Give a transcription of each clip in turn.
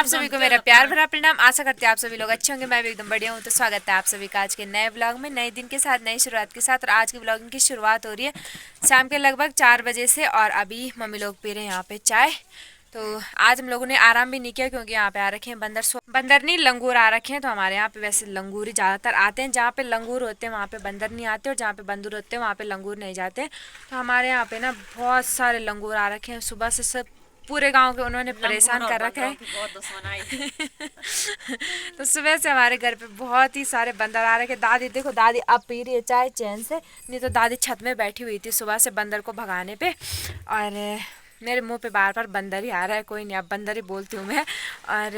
आप सभी को मेरा प्यार भरा प्रणाम। आशा करते हैं आप सभी लोग अच्छे होंगे। मैं भी एकदम बढ़िया हूँ। तो स्वागत है आप सभी का आज के नए ब्लॉग में, नए दिन के साथ, नई शुरुआत के साथ। और आज की ब्लॉगिंग की शुरुआत हो रही है शाम के लगभग 4 बजे से। और अभी मम्मी लोग पी रहे हैं यहाँ पे चाय। तो आज हम लोगों ने आराम भी नहीं किया क्योंकि यहाँ पे आ रखे हैं बंदर। बंदर नहीं, लंगूर आ रखे हैं। तो हमारे यहाँ पे वैसे लंगूर ही ज़्यादातर आते हैं। जहाँ पे लंगूर होते हैं वहाँ पे बंदर नहीं आते, और जहाँ पे बंदर होते हैं वहाँ पे लंगूर नहीं जाते। तो हमारे यहाँ पे ना बहुत सारे लंगूर आ रखे हैं। सुबह से सब पूरे गांव के उन्होंने परेशान कर रखा है। तो सुबह से हमारे घर पे बहुत ही सारे बंदर आ रहे हैं। दादी देखो, दादी अब पी रही है चाय चैन से, नहीं तो दादी छत में बैठी हुई थी सुबह से बंदर को भगाने पे। और मेरे मुंह पे बार बार बंदर ही आ रहा है, कोई नहीं अब बंदर ही बोलती हूँ मैं। और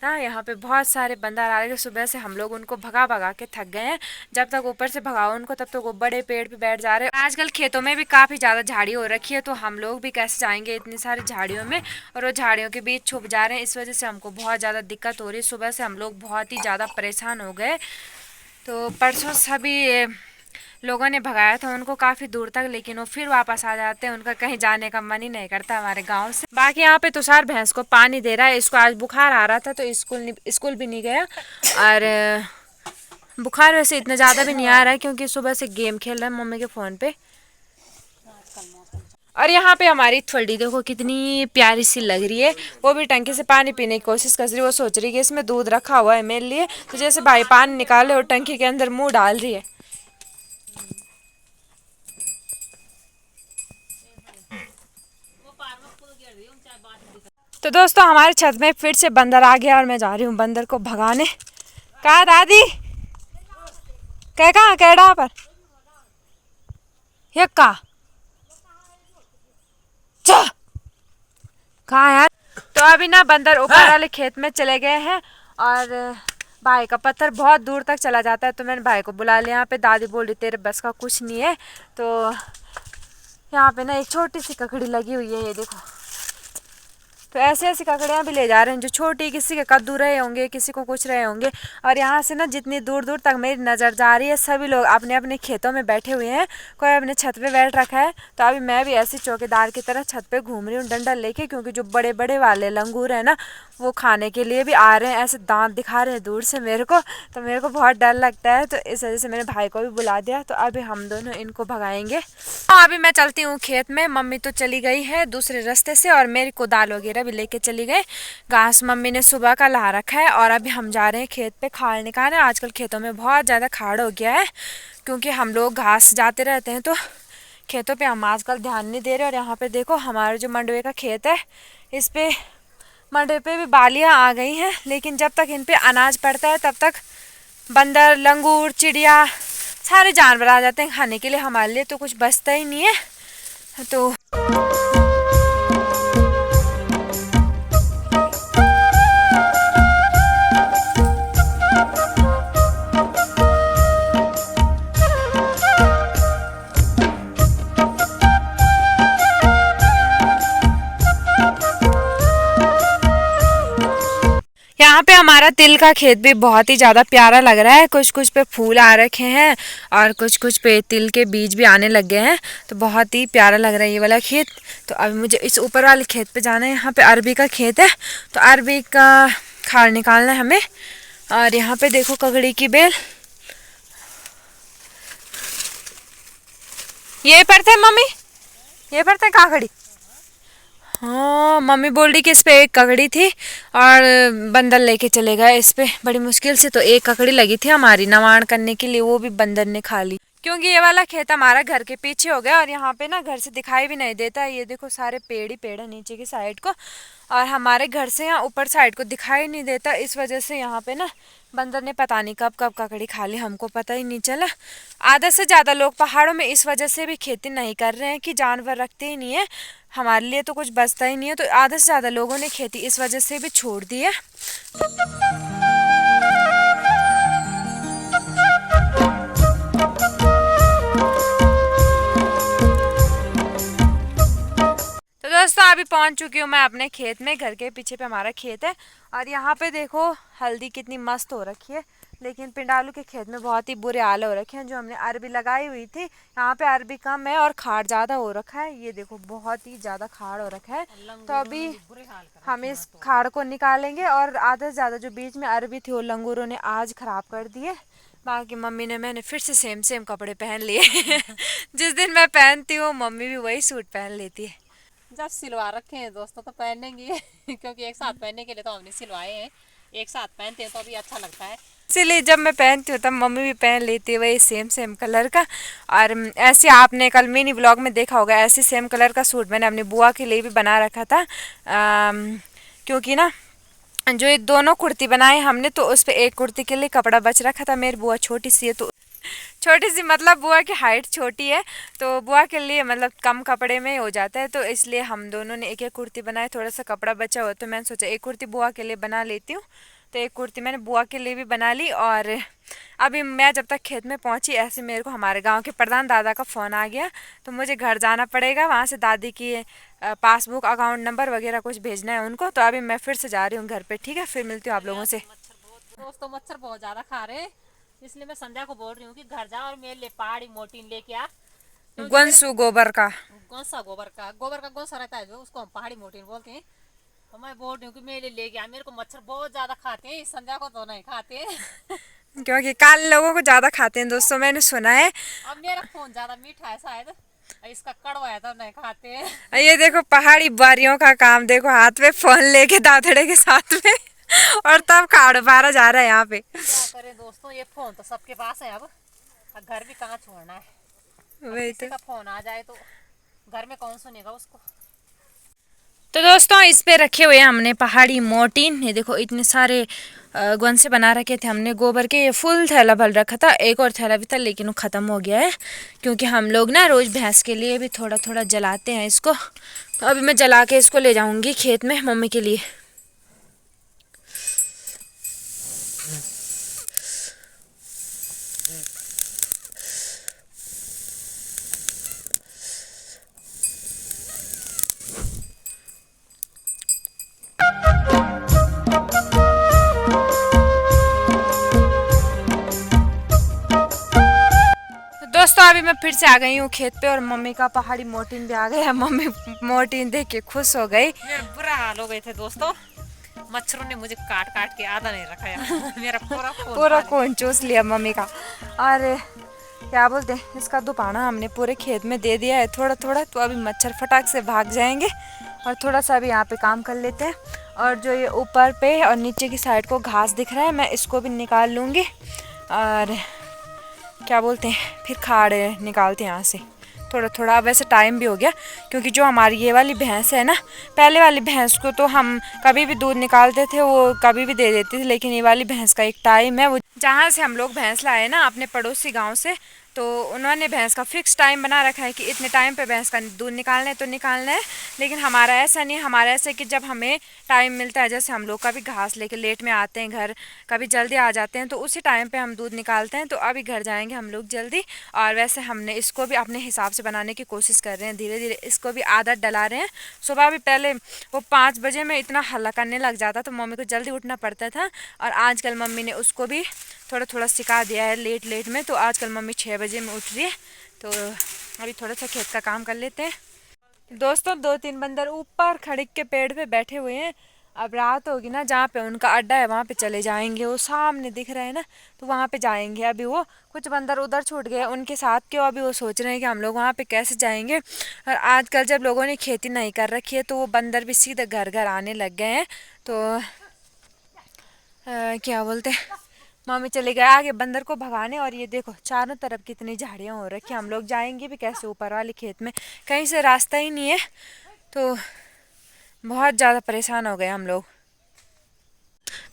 ना यहाँ पे बहुत सारे बंदर आ रहे हैं। सुबह से हम लोग उनको भगा भगा के थक गए हैं। जब तक ऊपर से भगाओ उनको तब तक वो बड़े पेड़ पे बैठ जा रहे हैं। आजकल खेतों में भी काफ़ी ज़्यादा झाड़ी हो रखी है, तो हम लोग भी कैसे जाएंगे इतनी सारी झाड़ियों में, और वो झाड़ियों के बीच छुप जा रहे हैं। इस वजह से हमको बहुत ज़्यादा दिक्कत हो रही है। सुबह से हम लोग बहुत ही ज़्यादा परेशान हो गए। तो परसों सभी लोगों ने भगाया था उनको काफ़ी दूर तक, लेकिन वो फिर वापस आ जाते हैं। उनका कहीं जाने का मन ही नहीं करता हमारे गांव से। बाकी यहाँ पे तुषार भैंस को पानी दे रहा है। इसको आज बुखार आ रहा था तो स्कूल भी नहीं गया। और बुखार वैसे इतना ज़्यादा भी नहीं आ रहा है क्योंकि सुबह से गेम खेल रहा है मम्मी के फ़ोन पे। और यहाँ पे हमारी थोड़ी देखो कितनी प्यारी सी लग रही है। वो भी टंकी से पानी पीने की कोशिश कर रही है। वो सोच रही है कि इसमें दूध रखा हुआ है मेरे लिए, तो जैसे भाई पानी निकाले और टंकी के अंदर मुंह डाल रही है। तो दोस्तों हमारे छत में फिर से बंदर आ गया और मैं जा रही हूँ बंदर को भगाने। कहा दादी कहाँ कैडा पर ये कहाँ यार। तो अभी ना बंदर ऊपर वाले खेत में चले गए हैं। और भाई का पत्थर बहुत दूर तक चला जाता है, तो मैंने भाई को बुला लिया। यहाँ पे दादी बोल रही तेरे बस का कुछ नहीं है। तो यहाँ पे ना एक छोटी सी ककड़ी लगी हुई है, ये देखो। तो ऐसे ऐसी ककड़ियाँ भी ले जा रहे हैं जो छोटी, किसी के कद्दू रहे होंगे, किसी को कुछ रहे होंगे। और यहाँ से ना जितनी दूर दूर तक मेरी नज़र जा रही है सभी लोग अपने अपने खेतों में बैठे हुए हैं। कोई अपने छत पे बैठ रखा है। तो अभी मैं भी ऐसे चौकीदार की तरह छत पे घूम रही हूँ डंडा लेके, क्योंकि जो बड़े बड़े वाले लंगूर हैं ना वो खाने के लिए भी आ रहे हैं। ऐसे दांत दिखा रहे हैं दूर से मेरे को, तो मेरे को बहुत डर लगता है। तो इस वजह से मैंने भाई को भी बुला दिया। तो अभी हम दोनों इनको भगाएंगे। अभी मैं चलती हूँ खेत में। मम्मी तो चली गई है दूसरे रास्ते से, और मेरी कुदाल वगैरह भी लेके चली गई। घास मम्मी ने सुबह का ला रखा है। और अभी हम जा रहे हैं खेत पे खाड़ निकालने। आजकल खेतों में बहुत ज़्यादा खाड़ हो गया है क्योंकि हम लोग घास जाते रहते हैं, तो खेतों पे हम आजकल ध्यान नहीं दे रहे। और यहाँ पे देखो हमारे जो मंडवे का खेत है, इस पे मंडवे पे भी बालियाँ आ गई हैं, लेकिन जब तक इन पे अनाज पड़ता है तब तक बंदर, लंगूर, चिड़िया, सारे जानवर आ जाते हैं खाने के लिए। हमारे लिए तो कुछ बचता ही नहीं है। तो यहाँ पे हमारा तिल का खेत भी बहुत ही ज़्यादा प्यारा लग रहा है। कुछ कुछ पे फूल आ रखे हैं और कुछ कुछ पे तिल के बीज भी आने लग गए हैं। तो बहुत ही प्यारा लग रहा है ये वाला खेत। तो अभी मुझे इस ऊपर वाले खेत पे जाना है। यहाँ पे अरबी का खेत है, तो अरबी का खाड़ निकालना है हमें। और यहाँ पे देखो ककड़ी की बेल ये पड़ते हैं मम्मी, ये पड़ते हैं काकड़ी। हाँ मम्मी बोल रही कि इस पे एक ककड़ी थी और बंदर लेके चले गए इस पे बड़ी मुश्किल से। तो एक ककड़ी लगी थी हमारी नवाण करने के लिए, वो भी बंदर ने खा ली। क्योंकि ये वाला खेत हमारा घर के पीछे हो गया और यहाँ पे ना घर से दिखाई भी नहीं देता। ये देखो सारे पेड़ ही पेड़ है नीचे की साइड को, और हमारे घर से यहाँ ऊपर साइड को दिखाई नहीं देता। इस वजह से यहाँ पे ना बंदर ने पता नहीं कब कब ककड़ी खा ली, हमको पता ही नहीं चला। आधे से ज़्यादा लोग पहाड़ों में इस वजह से भी खेती नहीं कर रहे हैं कि जानवर रखते ही नहीं है। हमारे लिए तो कुछ बचता ही नहीं है, तो आधे से ज़्यादा लोगों ने खेती इस वजह से भी छोड़ दी है। तो दोस्तों अभी पहुंच चुकी हूँ मैं अपने खेत में। घर के पीछे पे हमारा खेत है और यहाँ पे देखो हल्दी कितनी मस्त हो रखी है, लेकिन पिंडालू के खेत में बहुत ही बुरे हाल हो रखे हैं। जो हमने अरबी लगाई हुई थी, यहाँ पे अरबी कम है और खाड़ ज़्यादा हो रखा है। ये देखो बहुत ही ज़्यादा खाड़ हो रखा है। तो अभी हम इस खाड़ को निकालेंगे और आधा से ज़्यादा जो बीच में अरबी थी वो लंगूरों ने आज ख़राब कर दिए। बाकी मम्मी ने मैंने फिर से सेम कपड़े पहन लिए जिस दिन मैं पहनती हूँ मम्मी भी वही सूट पहन लेती है। जब सिलवा रखे हैं दोस्तों तो पहनेंगे क्योंकि एक साथ पहनने के लिए तो हमने सिलवाए हैं, एक साथ पहनते हैं तो अभी अच्छा लगता है। इसीलिए जब मैं पहनती हूँ तब मम्मी भी पहन लेती है वही सेम कलर का। और ऐसे आपने कल मिनी ब्लॉग में देखा होगा, ऐसे सेम कलर का सूट मैंने अपनी बुआ के लिए भी बना रखा था। क्योंकि ना जो ये दोनों कुर्ती बनाए हमने तो उस पर एक कुर्ती के लिए कपड़ा बच रखा था। मेरी बुआ छोटी सी है तो छोटी सी मतलब बुआ की हाइट छोटी है, तो बुआ के लिए मतलब कम कपड़े में हो जाता है। तो इसलिए हम दोनों ने एक एक कुर्ती बनाए, थोड़ा सा कपड़ा बचा हुआ तो मैंने सोचा एक कुर्ती बुआ के लिए बना लेती हूँ। तो एक कुर्ती मैंने बुआ के लिए भी बना ली। और अभी मैं जब तक खेत में पहुंची ऐसे मेरे को हमारे गांव के प्रधान दादा का फ़ोन आ गया, तो मुझे घर जाना पड़ेगा। वहां से दादी की पासबुक अकाउंट नंबर वगैरह कुछ भेजना है उनको। तो अभी मैं फिर से जा रही हूँ घर पे। ठीक है, फिर मिलती हूँ आप लोगों से। दोस्तों मच्छर बहुत ज्यादा खा रहे हैं, इसलिए मैं संध्या को बोल रही हूँ कि घर जा और मेरे लिए पहाड़ी मोटीन लेके आ। गोंसू गोबर का गोबर का गोसा रहता है जो, उसको हम पहाड़ी मोटीन बोलते हैं। तो मैं बोल रही हूँ कि मेरे लिए ले गया, मेरे को मच्छर बहुत ज्यादा खाते हैं, इस संध्या को तो नहीं खाते क्योंकि काले लोगों को ज़्यादा खाते हैं दोस्तों, मैंने सुना है। अब मेरा फोन ज्यादा मीठा है शायद, इसका कड़वा है तो नहीं खाते हैं ये देखो पहाड़ी बुआरियों का काम, देखो हाथ में फोन लेके दादड़े के साथ में और तब खाड़ मारा जा रहा है यहाँ पे। क्या करें दोस्तों, ये फोन तो सबके पास है। अब घर भी कहाँ छोड़ना है, वही किसी तो। का फोन आ जाए तो घर में कौन सुनेगा उसको। तो दोस्तों इस पे रखे हुए हैं हमने पहाड़ी मोटीन। ये देखो इतने सारे गोंसे बना रखे थे हमने गोबर के। ये फुल थैला भर रखा था, एक और थैला भी था लेकिन वो ख़त्म हो गया है। क्योंकि हम लोग ना रोज़ भैंस के लिए भी थोड़ा थोड़ा जलाते हैं इसको। तो अभी मैं जला के इसको ले जाऊँगी खेत में मम्मी के लिए। दोस्तों अभी मैं फिर से आ गई हूँ खेत पे और मम्मी का पहाड़ी मोटीन भी आ गया। मम्मी मोटीन देख के खुश हो गई। मेरा बुरा हाल हो गए थे दोस्तों, मच्छरों ने मुझे काट काट के आधा नहीं रखा यार मेरा पूरा खून चूस लिया मम्मी का। और क्या बोलते हैं, इसका दुपाना हमने पूरे खेत में दे दिया है थोड़ा थोड़ा। तो अभी मच्छर फटाक से भाग जाएंगे और थोड़ा सा अभी यहाँ पे काम कर लेते हैं। और जो ये ऊपर पे और नीचे की साइड को घास दिख रहा है मैं इसको भी निकाल लूँगी। और क्या बोलते हैं फिर खाड़ निकालते हैं यहाँ से थोड़ा थोड़ा। अब वैसे टाइम भी हो गया क्योंकि जो हमारी ये वाली भैंस है ना, पहले वाली भैंस को तो हम कभी भी दूध निकालते थे, वो कभी भी दे देती थी। लेकिन ये वाली भैंस का एक टाइम है, वो जहाँ से हम लोग भैंस लाए ना अपने पड़ोसी गांव से, तो उन्होंने भैंस का फिक्स टाइम बना रखा है कि इतने टाइम पे भैंस का दूध निकालना है तो निकालना है। लेकिन हमारा ऐसा नहीं, हमारा ऐसा है कि जब हमें टाइम मिलता है, जैसे हम लोग कभी घास लेके लेट में आते हैं घर, कभी जल्दी आ जाते हैं, तो उसी टाइम पे हम दूध निकालते हैं। तो अभी घर जाएंगे हम लोग जल्दी। और वैसे हमने इसको भी अपने हिसाब से बनाने की कोशिश कर रहे हैं, धीरे धीरे इसको भी आदत डला रहे हैं। सुबह भी पहले वो 5 बजे में इतना हल्ला करने लग जाता तो मम्मी को जल्दी उठना पड़ता था। और आजकल मम्मी ने उसको भी थोड़ा थोड़ा सिखा दिया है लेट लेट में। तो आजकल मम्मी 6 बजे में उठ रही है। तो अभी थोड़ा सा खेत का काम कर लेते हैं। दोस्तों 2-3 बंदर ऊपर खड़िक के पेड़ पे बैठे हुए हैं। अब रात होगी ना, जहाँ पे उनका अड्डा है वहाँ पे चले जाएंगे। वो सामने दिख रहा है ना, तो वहाँ पे जाएंगे। अभी वो कुछ बंदर उधर छूट गए उनके साथ क्यों, अभी वो सोच रहे हैं कि हम लोग वहाँ पे कैसे जाएंगे। और आजकल जब लोगों ने खेती नहीं कर रखी है तो वो बंदर भी सीधे घर घर आने लग गए हैं। तो क्या बोलते हैं, मम्मी चले गए आगे बंदर को भगाने। और ये देखो चारों तरफ कितनी झाड़ियाँ हो रखी हैं। हम लोग जाएंगे भी कैसे ऊपर वाले खेत में, कहीं से रास्ता ही नहीं है। तो बहुत ज़्यादा परेशान हो गए हम लोग।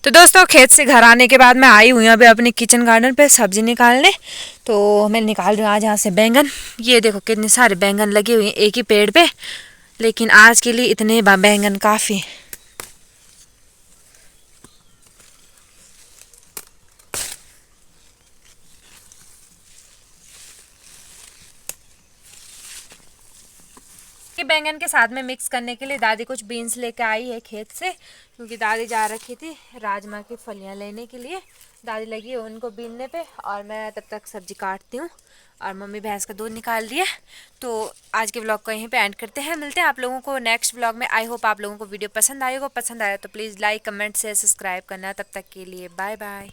तो दोस्तों खेत से घर आने के बाद मैं आई हुई हूँ अभी अपने किचन गार्डन पे सब्जी निकालने। तो मैं निकाल रही हूँ आज यहाँ से बैंगन। ये देखो कितने सारे बैंगन लगे हुए हैं एक ही पेड़ पे, लेकिन आज के लिए इतने बैंगन काफ़ी। बैंगन के साथ में मिक्स करने के लिए दादी कुछ बीन्स लेके आई है खेत से, क्योंकि दादी जा रखी थी राजमा की फलियां लेने के लिए। दादी लगी है उनको बीनने पे और मैं तब तक सब्जी काटती हूँ और मम्मी भैंस का दूध निकाल दिया। तो आज के व्लॉग को यहीं पे एंड करते हैं, मिलते हैं आप लोगों को नेक्स्ट व्लॉग में। आई होप आप लोगों को वीडियो पसंद आएगा, पसंद आया तो please like comment share subscribe करना। तब तक के लिए बाय बाय।